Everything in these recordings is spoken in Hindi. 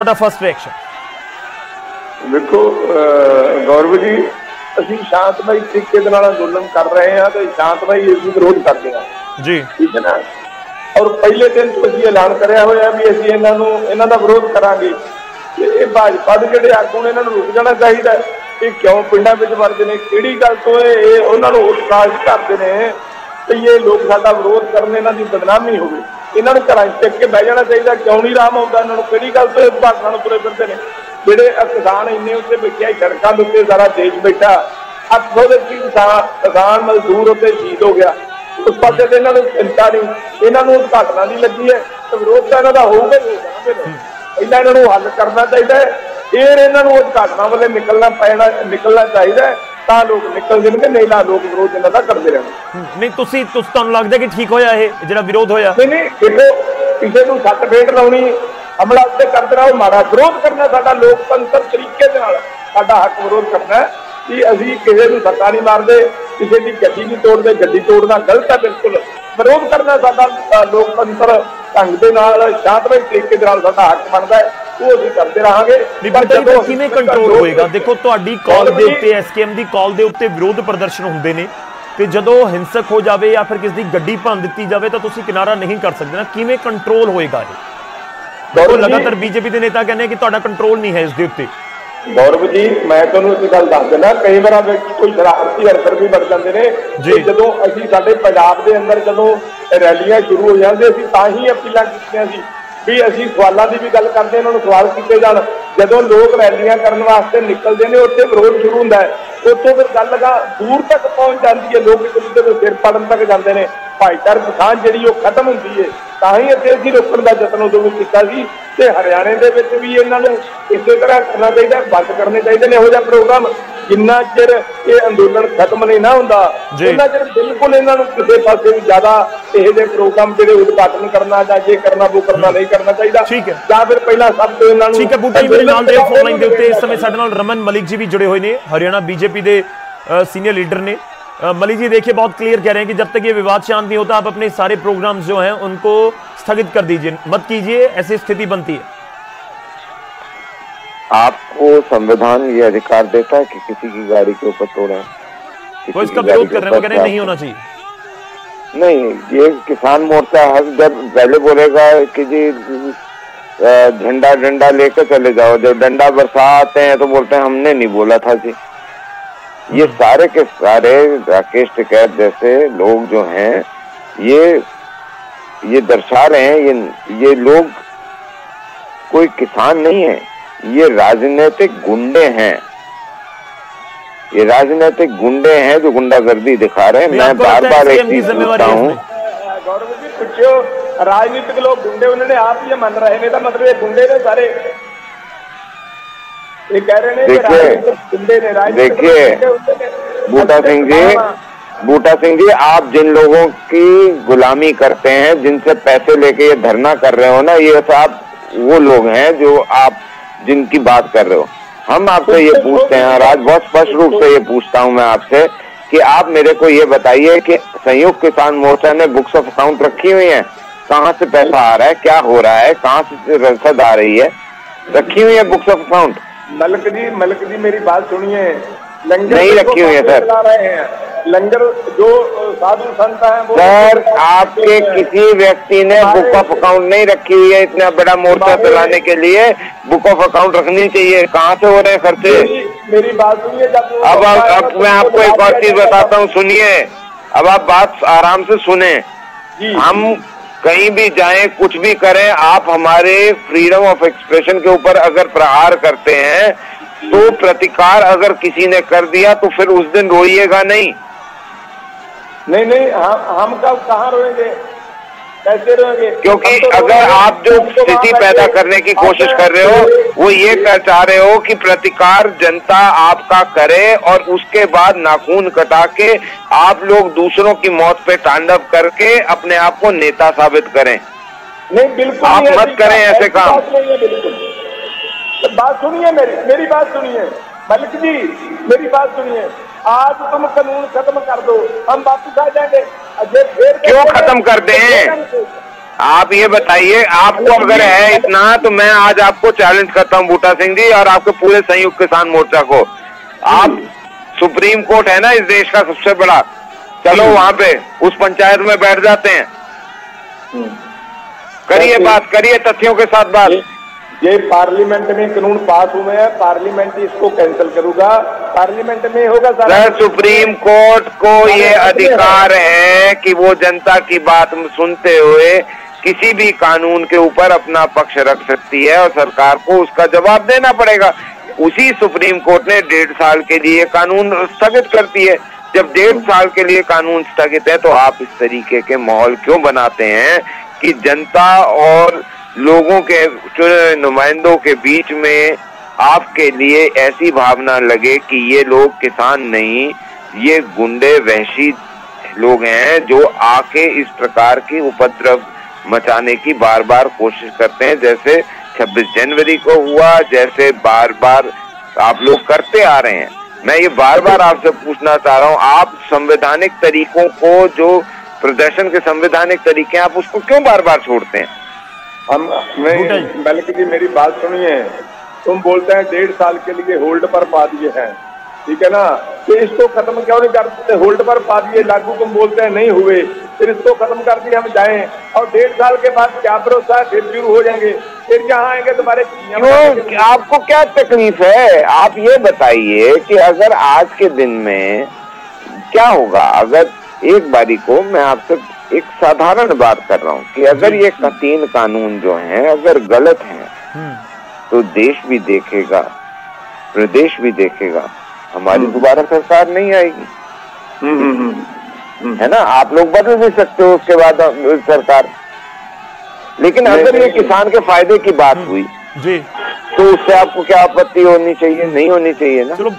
फर्स्ट रिएक्शन देखो गौरव जी, ਅਸੀਂ ਸ਼ਾਂਤਮਈ ਤਰੀਕੇ ਦੇ ਨਾਲ ਅੰਦੋਲਨ ਕਰ ਰਹੇ ਹਾਂ ਤੇ ਸ਼ਾਂਤਮਈ ਇਸ ਨੂੰ ਵਿਰੋਧ ਕਰਦੇ ਹਾਂ ਜੀ, ਠੀਕ ਹੈ ਨਾ। ਔਰ ਪਹਿਲੇ ਦਿਨ ਤੋਂ ਅਸੀਂ ਐਲਾਨ ਕਰਿਆ ਹੋਇਆ ਵੀ ਅਸੀਂ ਇਹਨਾਂ ਦਾ ਵਿਰੋਧ ਕਰਾਂਗੇ। ਇਹ ਭਾਜਪਾ ਦੇ ਜਿਹੜੇ ਆਗੂ ਨੇ ਇਹਨਾਂ ਨੂੰ ਰੁਕ ਜਾਣਾ ਚਾਹੀਦਾ। ਇਹ ਕਿਉਂ ਪਿੰਡਾਂ ਵਿੱਚ ਵਰਦੇ ਨੇ, ਕਿਹੜੀ ਗੱਲ ਤੋਂ ਇਹ ਉਹਨਾਂ ਨੂੰ ਉਤਸ਼ਾਹਿਤ ਕਰਦੇ ਨੇ ਕਿ ਇਹ ਲੋਕ ਸਾਡਾ ਵਿਰੋਧ ਕਰਨ, ਇਹਨਾਂ ਦੀ ਬਦਨਾਮੀ ਹੋਵੇ। ਇਹਨਾਂ ਨੂੰ ਘਰਾਂ 'ਚ ਟਿਕ ਕੇ ਬਹਿ ਜਾਣਾ ਚਾਹੀਦਾ। ਕਿਉਂ ਨਹੀਂ ਆਰਾਮ ਆਉਂਦਾ ਇਹਨਾਂ ਨੂੰ? ਕਿਹੜੀ ਗੱਲ ਤੋਂ ਇਹ ਭਾਸ਼ਣਾਂ ਨੂੰ ਤੁਰੇ ਫਿਰਦੇ ਨੇ? ਜਿਹੜੇ ਕਿਸਾਨ ਇੰਨੇ ਉੱਤੇ ਬੈਠੇ ਸੜਕਾਂ ਦੇ ਉੱਤੇ, ਸਾਰਾ ਦੇਸ਼ ਬੈਠਾ, 800 ਦੇ ਕਿਸਾਨ ਮਜ਼ਦੂਰ ਉੱਤੇ ਸ਼ਹੀਦ ਹੋ ਗਿਆ। ਉਸ ਪਾਸੇ ਤੇ ਇਹਨਾਂ ਨੂੰ ਚਿੰਤਾ ਨਹੀਂ, ਇਹਨਾਂ ਨੂੰ ਘਟਨਾ ਨਹੀਂ ਲੱਗੀ ਹੈ ਤੇ ਵਿਰੋਧ ਤਾਂ ਇਹਨਾਂ ਦਾ ਹੋਊਗਾ ਹੀ ਹੋਊਗਾ। ਪਹਿਲਾਂ ਇਹਨਾਂ ਨੂੰ ਹੱਲ ਕਰਨਾ ਚਾਹੀਦਾ ਹੈ, ਫਿਰ ਇਹਨਾਂ ਨੂੰ ਉਸ ਘਟਨਾ ਵੱਲੇ ਨਿਕਲਣਾ ਚਾਹੀਦਾ ਤਾਂ ਲੋਕ ਨਿਕਲ ਜਾਣਗੇ, ਨਹੀਂ ਤਾਂ ਲੋਕ ਵਿਰੋਧ ਇਹਨਾਂ ਦਾ ਕਰਦੇ ਰਹਿਣਗੇ। ਨਹੀਂ ਤੁਹਾਨੂੰ ਲੱਗਦਾ ਕਿ ਠੀਕ ਹੋਇਆ ਇਹ ਜਿਹੜਾ ਵਿਰੋਧ ਹੋਇਆ? ਨਹੀਂ ਦੇਖੋ, ਕਿਸੇ ਨੂੰ ਸੱਟ ਫੇਟ ਲਾਉਣੀ, ਹਮਲਾ ਉੱਤੇ ਕਰਦੇ ਰਹੋ, ਮਾੜਾ ਵਿਰੋਧ ਕਰਨਾ ਸਾਡਾ ਲੋਕਤੰਤਰ ਤਰੀਕੇ ਦੇ ਨਾਲ ਸਾਡਾ ਹੱਕ ਵਿਰੋਧ ਕਰਨਾ ਕਿ ਅਸੀਂ ਕਿਸੇ ਨੂੰ ਸੱਟਾਂ ਨਹੀਂ ਮਾਰਦੇ, ਕਿਸੇ ਦੀ ਗੱਡੀ ਨਹੀਂ ਤੋੜਦੇ। ਗੱਡੀ ਤੋੜਨਾ ਗਲਤ ਹੈ ਬਿਲਕੁਲ। ਵਿਰੋਧ ਕਰਨਾ ਸਾਡਾ ਲੋਕਤੰਤਰ ਢੰਗ ਦੇ ਨਾਲ ਸ਼ਾਂਤਮਈ ਤਰੀਕੇ ਦੇ ਨਾਲ ਸਾਡਾ ਹੱਕ ਬਣਦਾ ਹੈ, ਉਹ ਅਸੀਂ ਕਰਦੇ ਰਹਾਂਗੇ। ਪਰ ਕਿਵੇਂ ਕੰਟਰੋਲ ਹੋਏਗਾ? ਦੇਖੋ ਤੁਹਾਡੀ ਕਾਲ ਦੇ ਉੱਤੇ, ਐਸਕੇਐਮ ਦੀ ਕਾਲ ਦੇ ਉੱਤੇ ਵਿਰੋਧ ਪ੍ਰਦਰਸ਼ਨ ਹੁੰਦੇ ਨੇ ਤੇ ਜਦੋਂ ਹਿੰਸਕ ਹੋ ਜਾਵੇ ਜਾਂ ਫਿਰ ਕਿਸੇ ਦੀ ਗੱਡੀ ਭੰਨ ਦਿੱਤੀ ਜਾਵੇ ਤਾਂ ਤੁਸੀਂ ਕਿਨਾਰਾ ਨਹੀਂ ਕਰ ਸਕਦੇ ਨਾ। ਕਿਵੇਂ ਕੰਟਰੋਲ ਹੋਏਗਾ ਇਹ? ਦੇਖੋ ਲਗਾਤਾਰ ਬੀਜੇਪੀ ਦੇ ਨੇਤਾ ਕਹਿੰਦੇ ਕਿ ਤੁਹਾਡਾ ਕੰਟਰੋਲ ਨਹੀਂ ਹੈ ਇਸ ਦੇ ਉੱਤੇ। ਗੌਰਵ ਜੀ, ਮੈਂ ਤੁਹਾਨੂੰ ਇੱਕ ਗੱਲ ਦੱਸ ਦਿੰਦਾ, ਕਈ ਵਾਰ ਕੋਈ ਸ਼ਰਾਰਤੀ ਅਨਸਰ ਵੀ ਬਣ ਜਾਂਦੇ ਨੇ। ਜਦੋਂ ਅਸੀਂ ਸਾਡੇ ਪੰਜਾਬ ਦੇ ਅੰਦਰ ਜਦੋਂ ਰੈਲੀਆਂ ਸ਼ੁਰੂ ਹੋ ਜਾਂਦੇ, ਅਸੀਂ ਤਾਂ ਹੀ ਅਪੀਲਾਂ ਕੀਤੀਆਂ ਸੀ ਵੀ ਅਸੀਂ ਸਵਾਲਾਂ ਦੀ ਵੀ ਗੱਲ ਕਰਦੇ, ਇਹਨਾਂ ਨੂੰ ਸਵਾਲ ਕੀਤੇ ਜਾਣ। ਜਦੋਂ ਲੋਕ ਰੈਲੀਆਂ ਕਰਨ ਵਾਸਤੇ ਨਿਕਲਦੇ ਨੇ, ਉੱਥੇ ਵਿਰੋਧ ਸ਼ੁਰੂ ਹੁੰਦਾ ਹੈ, ਉੱਥੋਂ ਫਿਰ ਗੱਲ ਦੂਰ ਤੱਕ ਪਹੁੰਚ ਜਾਂਦੀ ਹੈ। ਲੋਕ ਇੱਕ ਦੂਜੇ ਦੇ ਸਿਰ ਪੜਨ ਤੱਕ ਜਾਂਦੇ ਨੇ। ਭਾਈਚਾਰਕ ਸਾਂਝ ਜਿਹੜੀ ਉਹ ਖਤਮ ਹੁੰਦੀ ਹੈ। ਤਾਂ ਹੀ ਇੱਥੇ ਅਸੀਂ ਰੋਕਣ ਦਾ ਯਤਨ ਉਦੋਂ ਵੀ ਕੀਤਾ ਸੀ ਤੇ ਹਰਿਆਣੇ ਦੇ ਵਿੱਚ ਵੀ ਇਹਨਾਂ ਨੂੰ ਇਸੇ ਤਰ੍ਹਾਂ ਕਰਨਾ ਚਾਹੀਦਾ, ਬੰਦ ਕਰਨੇ ਚਾਹੀਦੇ ਨੇ ਇਹੋ ਜਿਹਾ ਪ੍ਰੋਗਰਾਮ। ਜਿੰਨਾ ਚਿਰ ਇਹ ਅੰਦੋਲਨ ਖਤਮ ਨਹੀਂ ਨਾ ਹੁੰਦਾ, ਉਹਨਾਂ ਚਿਰ ਬਿਲਕੁਲ ਇਹਨਾਂ ਨੂੰ ਕਿਸੇ ਪਾਸੇ ਵੀ ਜ਼ਿਆਦਾ ਇਹੋ ਜਿਹੇ ਪ੍ਰੋਗਰਾਮ ਜਿਹੜੇ ਉਦਘਾਟਨ ਕਰਨਾ ਜਾਂ ਜੇ ਕਰਨਾ ਉਹ ਕਰਨਾ ਨਹੀਂ ਕਰਨਾ ਚਾਹੀਦਾ। ਜਾਂ ਫਿਰ ਪਹਿਲਾਂ ਸਭ ਤੋਂ ਇਹਨਾਂ ਨੂੰ। ਠੀਕ ਹੈ ਬੂਟਾ ਜੀ, ਮੇਰੇ ਨਾਲ ਦੇ ਫੋਨ ਲਾਈਨ ਦੇ ਉੱਤੇ ਇਸ ਸਮੇਂ ਸਾਡੇ ਨਾਲ रमन मलिक जी भी जुड़े हुए ने, हरियाणा बीजेपी के सीनियर लीडर ने। मलिक जी देखिए, बहुत क्लियर कह रहे हैं कि जब तक ये विवाद शांत नहीं होता आप अपने सारे प्रोग्राम्स जो हैं उनको स्थगित कर दीजिए, मत कीजिए, ऐसी स्थिति बनती है। आपको संविधान ये अधिकार देता है कि किसी की गाड़ी के ऊपर तोड़ें? वो इसका विरोध कर रहे हैं, वो कह रहे हैं नहीं होना चाहिए। नहीं, ये किसान मोर्चा हर जब पहले बोलेगा कि जी झंडा डंडा लेकर चले जाओ, जब डंडा बरसाते हैं तो बोलते हैं हमने नहीं बोला था जी। ये सारे के सारे राकेश टिकैत जैसे लोग जो हैं ये दर्शा रहे हैं ये लोग कोई किसान नहीं है, ये राजनीतिक गुंडे हैं। ये राजनीतिक गुंडे हैं जो गुंडागर्दी दिखा रहे हैं। मैं बार बार एक चीज पूछता हूँ, गौरव जी पूछो, राजनीतिक लोग गुंडे उन्होंने आप ये मन रहे ने, मतलब ये गुंडे ने सारे, ये कह रहे हैं। देखिए बूटा सिंह जी, आप जिन लोगों की गुलामी करते हैं, जिनसे पैसे लेके ये धरना कर रहे हो ना, ये सब वो लोग हैं जो आप जिनकी बात कर रहे हो। हम आपसे ये पूछते हैं और आज बहुत स्पष्ट रूप से ये पूछता हूं मैं आपसे कि आप मेरे को ये बताइए कि संयुक्त किसान मोर्चा ने बुक्स ऑफ अकाउंट रखी हुई है? कहाँ से पैसा आ रहा है, क्या हो रहा है, कहाँ से रसद आ रही है? रखी हुई है books of account? Malik ji मेरी बात सुनिए। लंगर नहीं रखी हुई है सर। लंगर जो साधु संत हैं वो सर, आपके किसी व्यक्ति ने बुक ऑफ अकाउंट नहीं रखी हुई है। इतना बड़ा मोर्चा चलाने के लिए बुक ऑफ अकाउंट रखनी चाहिए। कहाँ से हो रहे हैं खर्चे? मेरी बात सुनिए। अब मैं आपको एक और चीज बताता हूँ, सुनिए। अब आप बात आराम से सुने। हम कहीं भी जाएं, कुछ भी करें, आप हमारे फ्रीडम ऑफ एक्सप्रेशन के ऊपर अगर प्रहार करते हैं तो प्रतिकार अगर किसी ने कर दिया तो फिर उस दिन रोइएगा नहीं। नहीं, हम कब कहाँ रोएंगे, कैसे रोएंगे? क्योंकि अगर आप जो स्थिति पैदा करने की कोशिश कर रहे हो वो ये चाह रहे हो कि प्रतिकार जनता आपका करे और उसके बाद नाखून कटा के आप लोग दूसरों की मौत पे तांडव करके अपने आप को नेता साबित करें। नहीं, बिल्कुल आप मत करें ऐसे काम। बात सुनिए, मेरी बात सुनिए मलिक जी, मेरी बात सुनिए। आज तुम कानून खत्म कर दो, हम वापस आ जाएंगे। क्यों खत्म कर दें? आप ये बताइए, आपको अगर है इतना तो मैं आज आपको चैलेंज करता हूँ बूटा सिंह जी और आपके पूरे संयुक्त किसान मोर्चा को, आप सुप्रीम कोर्ट है ना इस देश का सबसे बड़ा, चलो वहां पे उस पंचायत में बैठ जाते हैं, करिए बात, करिए तथ्यों के साथ बात। ये पार्लियामेंट में कानून पास हुए हैं, पार्लियामेंट इसको कैंसिल करूंगा, पार्लियामेंट में होगा सर। सुप्रीम कोर्ट को ये अधिकार है कि वो जनता की बात सुनते हुए किसी भी कानून के ऊपर अपना पक्ष रख सकती है और सरकार को उसका जवाब देना पड़ेगा। उसी सुप्रीम कोर्ट ने 1.5 साल के लिए कानून स्थगित करती है। जब 1.5 साल के लिए कानून स्थगित है तो आप इस तरीके के माहौल क्यों बनाते हैं कि जनता और लोगों के चुने नुमाइंदों के बीच में आपके लिए ऐसी भावना लगे कि ये लोग किसान नहीं, ये गुंडे वहशी लोग हैं जो आके इस प्रकार की उपद्रव मचाने की बार बार कोशिश करते हैं, जैसे 26 जनवरी को हुआ, जैसे बार बार आप लोग करते आ रहे हैं। मैं ये बार बार आपसे पूछना चाह रहा हूँ, आप संवैधानिक तरीकों को, जो प्रदर्शन के संवैधानिक तरीके हैं, आप उसको क्यों बार बार छोड़ते हैं? बल्कि मेरी बात सुनिए, तुम बोलते हैं 1.5 साल के लिए होल्ड पर पा दिए हैं, ठीक है ना, तो इसको खत्म क्यों नहीं करते? होल्ड पर पा दिए लागू, तुम बोलते हैं नहीं हुए, फिर इसको खत्म कर दिए, हम जाएं और 1.5 साल के बाद क्या भरोसा है फिर शुरू हो जाएंगे, फिर यहाँ आएंगे तुम्हारे। आपको क्या तकलीफ है? आप ये बताइए कि अगर आज के दिन में क्या होगा, अगर एक बारी को मैं आपसे एक साधारण बात कर रहा हूँ कि अगर ये 3 कानून जो हैं अगर गलत हैं तो देश भी देखेगा, प्रदेश भी देखेगा, हमारी दोबारा सरकार नहीं आएगी, है ना। आप लोग बदल भी सकते हो उसके बाद सरकार, लेकिन अगर ये किसान के फायदे की बात हुई जी तो उससे आपको क्या आपत्ति होनी चाहिए? नहीं होनी चाहिए ना। चलो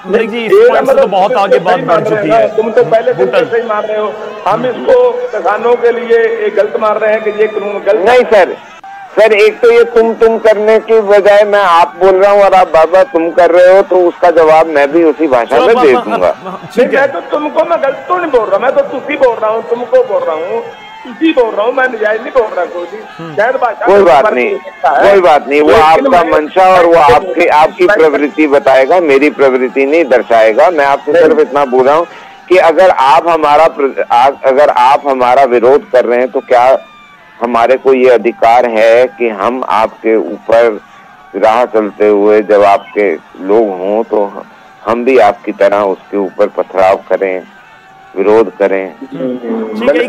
मलिक जी, इस पॉइंट से तो बहुत आगे बात बढ़ चुकी है। तुम तो पहले से ही मार रहे हो, हम इसको किसानों के लिए गलत मार रहे हैं कि ये कानून गलत नहीं। सर एक तो ये तुम करने की बजाय मैं आप बोल रहा हूँ और आप बाबा तुम कर रहे हो, तो उसका जवाब मैं भी उसी भाषा में दे दूंगा। मैं तो तुमको, मैं गलत तो नहीं बोल रहा, मैं तो तुसी बोल रहा हूँ, तुमको बोल रहा हूँ, तुसी बोल रहा हूँ, मैं नजायज नहीं बोल रहा कोई शायद भाषा। कोई बात नहीं, वो आपका मंशा और वो आपकी प्रवृत्ति बताएगा, मेरी प्रवृत्ति नहीं दर्शाएगा। मैं आपसे सिर्फ इतना बोल रहा हूँ कि अगर आप हमारा विरोध कर रहे हैं तो क्या हमारे को ये अधिकार है कि हम आपके ऊपर राह चलते हुए जब आपके लोग हों तो हम भी आपकी तरह उसके ऊपर पथराव करें, विरोध करें,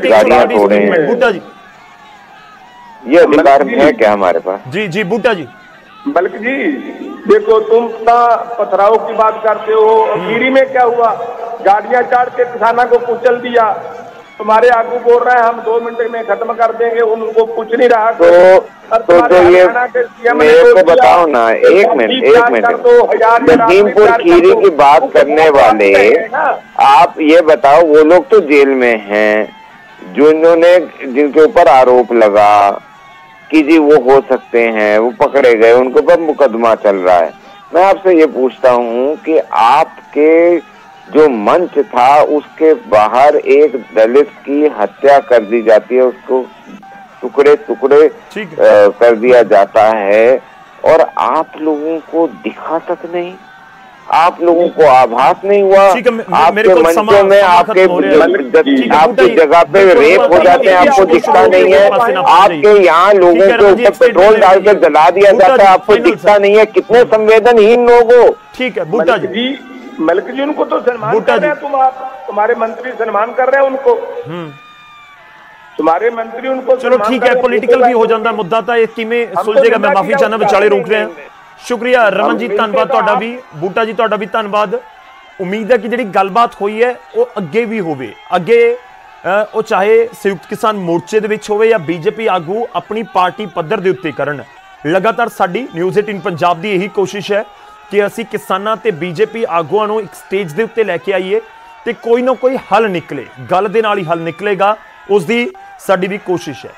गाड़ियां तोड़ें? बूटा जी, ये अधिकार है क्या हमारे पास? जी बूटा जी। बल्कि जी देखो, तुम पथराव की बात करते हो, गिरी में क्या हुआ, गाड़ियां चाड़ के किसानों को कुचल दिया, तुम्हारे आगू बोल रहे हैं हम 2 मिनट में खत्म कर देंगे, उनको कुछ नहीं रहा। तो ये मेरे को बताओ ना, एक मिनट लखीमपुर खीरी की बात करने वाले, आप ये बताओ, वो लोग तो जेल में हैं, जिनके ऊपर आरोप लगा कि जी वो हो सकते हैं, वो पकड़े गए, उनके ऊपर मुकदमा चल रहा है। मैं आपसे ये पूछता हूँ कि आपके जो मंच था उसके बाहर एक दलित की हत्या कर दी जाती है, उसको टुकड़े टुकड़े कर दिया जाता है और आप लोगों को दिखा तक नहीं, आप लोगों को आभास नहीं हुआ। आपके मंचों में आपकी जगह पे रेप हो जाते हैं, आपको दिखता नहीं है। आपके यहाँ लोगों के ऊपर पेट्रोल डाल के जला दिया जाता है, आपको दिखता नहीं है। कितने संवेदनहीन लोग हो। ठीक है बूटा जी, मलिक जी उनको तो सम्मान कर रहे हैं, तुम्हारे मंत्री सम्मान कर रहे हैं उनको, तुम्हारे मंत्री उनको। चलो ठीक है, पॉलिटिकल भी हो जाता मुद्दा था, ये किमें सुलझेगा। मैं माफी चाहना विचाले रोक रहे हैं। शुक्रिया रमन जी, धन्यवाद ਤੁਹਾਡਾ भी, बूटा जी ਤੁਹਾਡਾ भी धन्यवाद। उम्मीद है कि ਜਿਹੜੀ ਗੱਲਬਾਤ ਹੋਈ ਹੈ ਉਹ ਅੱਗੇ ਵੀ ਹੋਵੇ, ਅੱਗੇ ਉਹ ਚਾਹੇ ਸੰਯੁਕਤ ਕਿਸਾਨ ਮੋਰਚੇ ਦੇ ਵਿੱਚ ਹੋਵੇ ਜਾਂ ਬੀਜੇਪੀ ਆਗੂ ਆਪਣੀ ਪਾਰਟੀ ਪੱਧਰ ਦੇ ਉੱਤੇ ਕਰਨ। ਲਗਾਤਾਰ ਸਾਡੀ ਨਿਊਜ਼ 18 ਪੰਜਾਬ ਦੀ ਇਹੀ ਕੋਸ਼ਿਸ਼ ਹੈ कि असी किसानां ते बीजेपी आगुआं नूं एक स्टेज दे उत्ते लैके आईए ते कोई ना कोई हल निकले, गल दे नाल ही हल निकलेगा, उसदी साडी भी कोशिश है।